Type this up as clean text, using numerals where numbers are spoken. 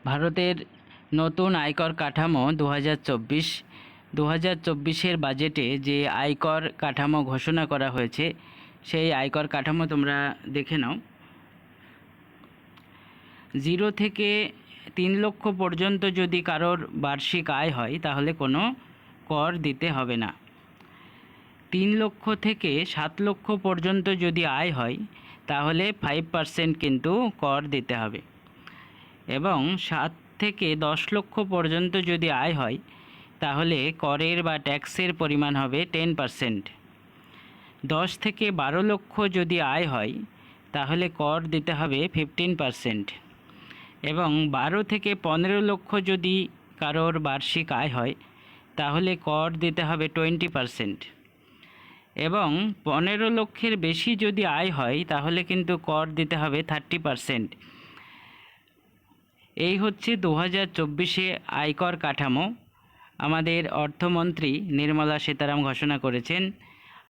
ভারতের নতুন আয়কর কাঠামো 2024 বাজেটে যে আয়কর কাঠামো ঘোষণা করা হয়েছে সেই আয়কর কাঠামো তোমরা দেখে নাও। 0 থেকে 3 লক্ষ পর্যন্ত যদি কারোর বার্ষিক আয় হয় তাহলে কোনো কর দিতে হবে না। 3 লক্ষ থেকে 7 লক্ষ পর্যন্ত যদি আয় হয় তাহলে 5% কিন্তু কর দিতে হবে, এবং 7 থেকে 10 লক্ষ পর্যন্ত যদি আয় হয় তাহলে করের বা ট্যাক্সের পরিমাণ হবে 10%। 10 থেকে 12 লক্ষ যদি আয় হয় তাহলে কর দিতে হবে 15%, এবং 12 থেকে 15 লক্ষ যদি কারোর বার্ষিক আয় হয় তাহলে কর দিতে হবে 20%, এবং 15 লক্ষের বেশি যদি আয় হয় তাহলে কিন্তু কর দিতে হবে 30%। এই হচ্ছে 2024 আয়কর কাঠামো আমাদের অর্থমন্ত্রী নির্মলা সীতারামন ঘোষণা করেছেন।